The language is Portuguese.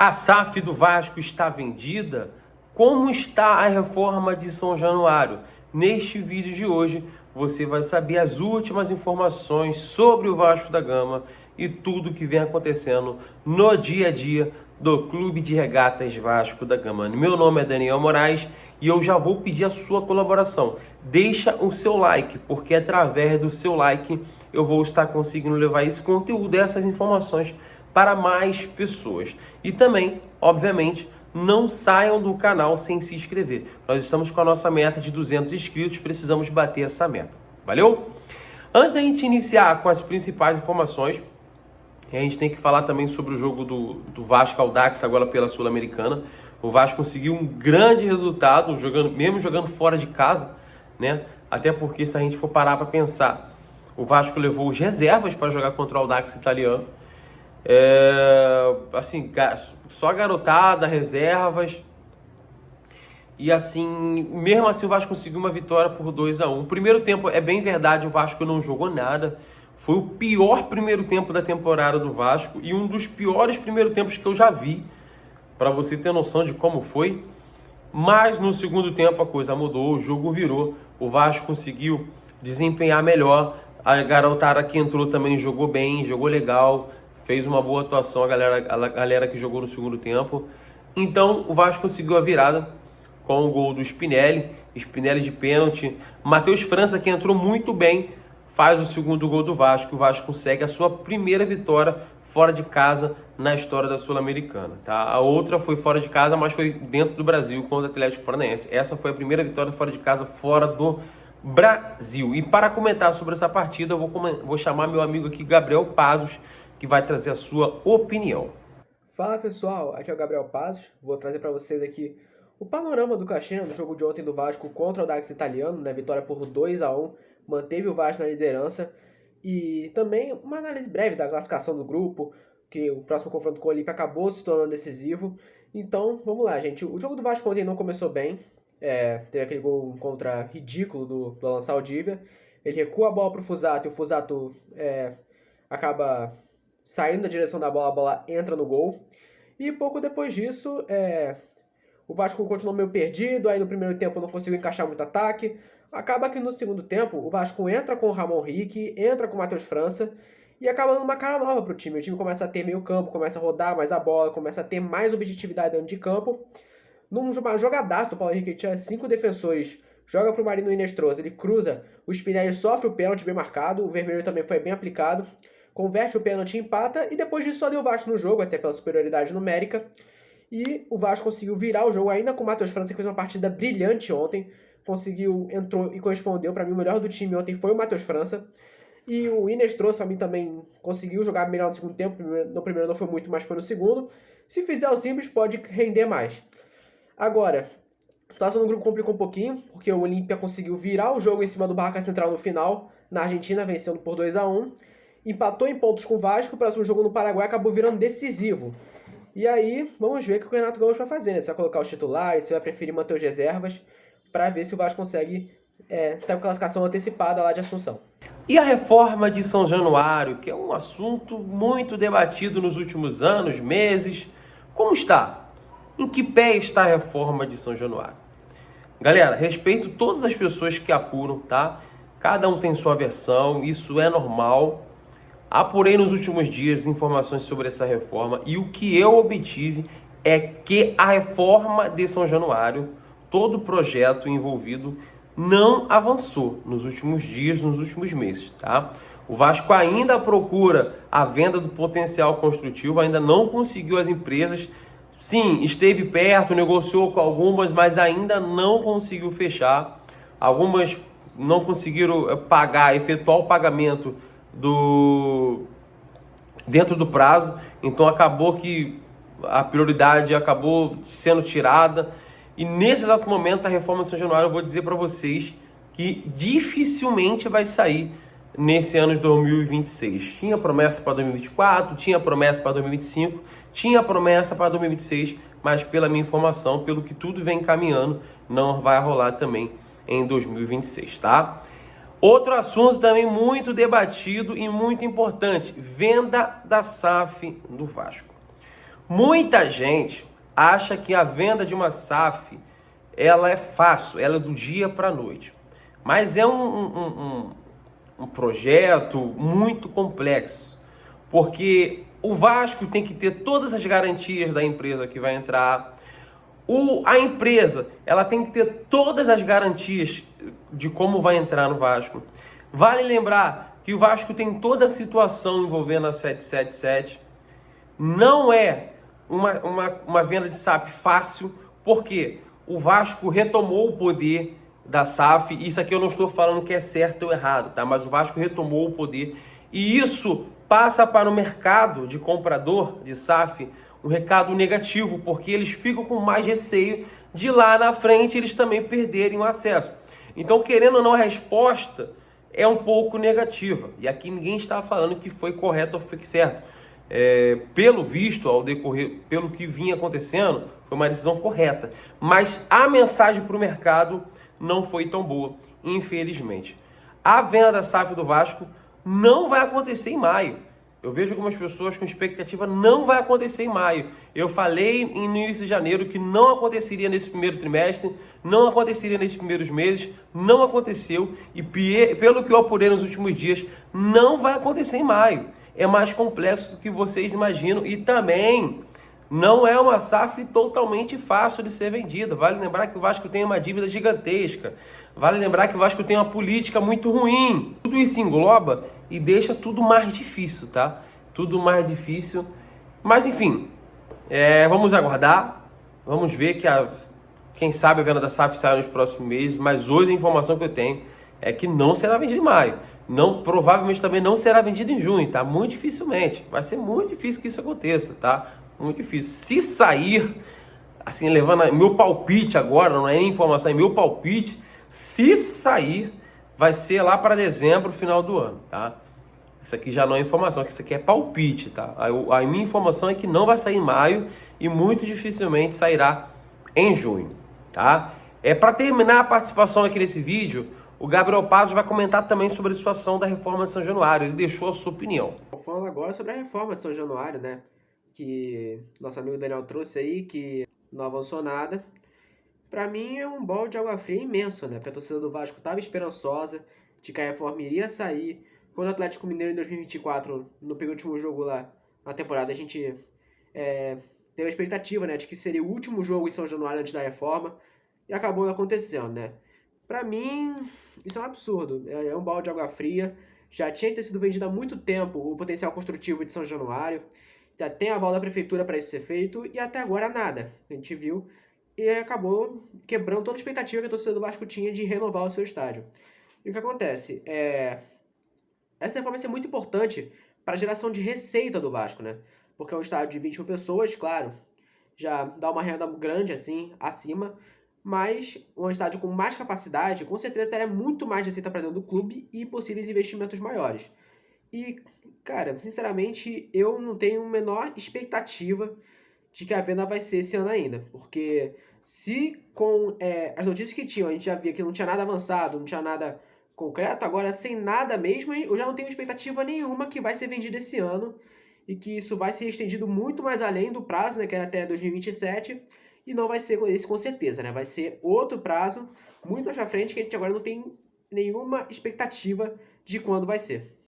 A SAF do Vasco está vendida? Como está a reforma de São Januário? Neste vídeo de hoje você vai saber as últimas informações sobre o Vasco da Gama e tudo que vem acontecendo no dia a dia do Clube de Regatas Vasco da Gama. Meu nome é Daniel Moraes e eu já vou pedir a sua colaboração. Deixa o seu like, porque através do seu like eu vou estar conseguindo levar esse conteúdo, essas informações para mais pessoas. E também, obviamente, não saiam do canal sem se inscrever. Nós estamos com a nossa meta de 200 inscritos, precisamos bater essa meta. Valeu? Antes da gente iniciar com as principais informações, a gente tem que falar também sobre o jogo do Vasco Audax agora pela Sul-Americana. O Vasco conseguiu um grande resultado, mesmo jogando fora de casa, né? Até porque, se a gente for parar para pensar, o Vasco levou os reservas para jogar contra o Audax italiano. Assim, só garotada, reservas. E assim, mesmo assim o Vasco conseguiu uma vitória por 2-1. O primeiro tempo, é bem verdade, o Vasco não jogou nada. Foi o pior primeiro tempo da temporada do Vasco e um dos piores primeiros tempos que eu já vi, para você ter noção de como foi. Mas no segundo tempo a coisa mudou, o jogo virou, o Vasco conseguiu desempenhar melhor. A garotada que entrou também jogou bem, jogou legal, fez uma boa atuação a galera que jogou no segundo tempo. Então o Vasco conseguiu a virada com o gol do Spinelli de pênalti. Matheus França, que entrou muito bem, faz o segundo gol do Vasco. O Vasco consegue a sua primeira vitória fora de casa na história da Sul-Americana, tá? A outra foi fora de casa, mas foi dentro do Brasil contra o Atlético Paranaense. Essa foi a primeira vitória fora de casa, fora do Brasil. E para comentar sobre essa partida, eu vou chamar meu amigo aqui, Gabriel Pazos, que vai trazer a sua opinião. Fala pessoal, aqui é o Gabriel Pazos. Vou trazer para vocês aqui o panorama do Caixinha do jogo de ontem do Vasco contra o Audax Italiano, né? Vitória por 2-1, manteve o Vasco na liderança. E também uma análise breve da classificação do grupo, que o próximo confronto com o Olímpia acabou se tornando decisivo. Então, vamos lá, gente. O jogo do Vasco ontem não começou bem. Teve aquele gol contra ridículo do Alan Saldívia. Ele recua a bola para o Fusato e o Fusato acaba saindo da direção da bola, a bola entra no gol. E pouco depois disso, o Vasco continuou meio perdido, aí no primeiro tempo não conseguiu encaixar muito ataque. Acaba que no segundo tempo, o Vasco entra com o Ramon Rick, entra com o Matheus França e acaba dando uma cara nova pro time. O time começa a ter meio campo, começa a rodar mais a bola, começa a ter mais objetividade dentro de campo. Num jogadaço do Paulo Henrique, ele tinha 5 defensores, joga pro Marino Inestrosa, ele cruza, o Spinelli sofre o pênalti bem marcado, o vermelho também foi bem aplicado, converte o pênalti em empata e depois disso só deu o Vasco no jogo, até pela superioridade numérica. E o Vasco conseguiu virar o jogo ainda com o Matheus França, que fez uma partida brilhante ontem. Entrou e correspondeu. Para mim, o melhor do time ontem foi o Matheus França. E o Inestrosa, para mim, também conseguiu jogar melhor no segundo tempo. No primeiro não foi muito, mas foi no segundo. Se fizer o simples, pode render mais. Agora, a situação do grupo complicou um pouquinho, porque o Olímpia conseguiu virar o jogo em cima do Barraca Central no final, na Argentina, vencendo por 2-1. Empatou em pontos com o Vasco, o próximo jogo no Paraguai acabou virando decisivo. E aí, vamos ver o que o Renato Gaúcho vai fazer, né? Se vai colocar os titulares, se vai preferir manter os reservas, para ver se o Vasco consegue sair com classificação antecipada lá de Assunção. E a reforma de São Januário, que é um assunto muito debatido nos últimos anos, meses, como está? Em que pé está a reforma de São Januário? Galera, respeito todas as pessoas que apuram, tá? Cada um tem sua versão, isso é normal. Apurei nos últimos dias informações sobre essa reforma e o que eu obtive é que a reforma de São Januário, todo o projeto envolvido, não avançou nos últimos dias, nos últimos meses, tá? O Vasco ainda procura a venda do potencial construtivo, ainda não conseguiu as empresas. Sim, esteve perto, negociou com algumas, mas ainda não conseguiu fechar. Algumas não conseguiram efetuar o pagamento dentro do prazo, então acabou que a prioridade acabou sendo tirada. E nesse exato momento, a reforma de São Januário, eu vou dizer para vocês que dificilmente vai sair nesse ano de 2026. Tinha promessa para 2024, tinha promessa para 2025, tinha promessa para 2026, mas pela minha informação, pelo que tudo vem caminhando, não vai rolar também em 2026, tá? Outro assunto também muito debatido e muito importante, venda da SAF do Vasco. Muita gente acha que a venda de uma SAF ela é fácil, ela é do dia para a noite. Mas é um projeto muito complexo, porque o Vasco tem que ter todas as garantias da empresa que vai entrar. A empresa ela tem que ter todas as garantias de como vai entrar no Vasco. Vale lembrar que o Vasco tem toda a situação envolvendo a 777. Não é uma venda de SAF fácil, porque o Vasco retomou o poder da SAF. Isso aqui eu não estou falando que é certo ou errado, tá? Mas o Vasco retomou o poder. E isso passa para o mercado de comprador de SAF um recado negativo, porque eles ficam com mais receio de lá na frente eles também perderem o acesso. Então, querendo ou não, a resposta é um pouco negativa. E aqui ninguém está falando que foi correto ou foi certo. Pelo visto, ao decorrer, pelo que vinha acontecendo, foi uma decisão correta. Mas a mensagem para o mercado não foi tão boa, infelizmente. A venda da SAF do Vasco não vai acontecer em maio. Eu vejo algumas pessoas com expectativa, não vai acontecer em maio. Eu falei no início de janeiro que não aconteceria nesse primeiro trimestre, não aconteceria nesses primeiros meses, não aconteceu. E pelo que eu apurei nos últimos dias, não vai acontecer em maio. É mais complexo do que vocês imaginam e também não é uma SAF totalmente fácil de ser vendida. Vale lembrar que o Vasco tem uma dívida gigantesca. Vale lembrar que o Vasco tem uma política muito ruim. Tudo isso engloba e deixa tudo mais difícil, tá? Tudo mais difícil. Mas enfim, vamos aguardar. Vamos ver que quem sabe a venda da SAF sai nos próximos meses. Mas hoje a informação que eu tenho é que não será vendida em maio. Não, provavelmente também não será vendida em junho, tá? Muito dificilmente. Vai ser muito difícil que isso aconteça, tá? Muito difícil. Se sair, assim, levando meu palpite agora, não é informação, é meu palpite. Se sair, vai ser lá para dezembro, final do ano, tá? Isso aqui já não é informação, isso aqui é palpite, tá? A minha informação é que não vai sair em maio e muito dificilmente sairá em junho, tá? Para terminar a participação aqui nesse vídeo, o Gabriel Pazos vai comentar também sobre a situação da reforma de São Januário. Ele deixou a sua opinião. Falando agora sobre a reforma de São Januário, né? Que nosso amigo Daniel trouxe aí, que não avançou nada. Pra mim é um balde de água fria imenso, né? Porque a torcida do Vasco estava esperançosa de que a reforma iria sair. Quando o Atlético Mineiro em 2024, no penúltimo jogo lá na temporada, a gente teve a expectativa, né, de que seria o último jogo em São Januário antes da reforma. E acabou não acontecendo, né? Pra mim, isso é um absurdo. É um balde de água fria. Já tinha que ter sido vendido há muito tempo o potencial construtivo de São Januário. Já tem aval da prefeitura para isso ser feito. E até agora nada. A gente viu. E acabou quebrando toda a expectativa que a torcida do Vasco tinha de renovar o seu estádio. E o que acontece? Essa reforma vai ser muito importante para a geração de receita do Vasco, né? Porque é um estádio de 20 mil pessoas, claro, já dá uma renda grande assim, acima, mas um estádio com mais capacidade, com certeza teria muito mais receita para dentro do clube e possíveis investimentos maiores. E, cara, sinceramente, eu não tenho a menor expectativa de que a venda vai ser esse ano ainda, porque se com as notícias que tinham, a gente já via que não tinha nada avançado, não tinha nada concreto, agora sem nada mesmo, eu já não tenho expectativa nenhuma que vai ser vendido esse ano e que isso vai ser estendido muito mais além do prazo, né, que era até 2027, e não vai ser esse com certeza, né, vai ser outro prazo muito mais pra frente que a gente agora não tem nenhuma expectativa de quando vai ser.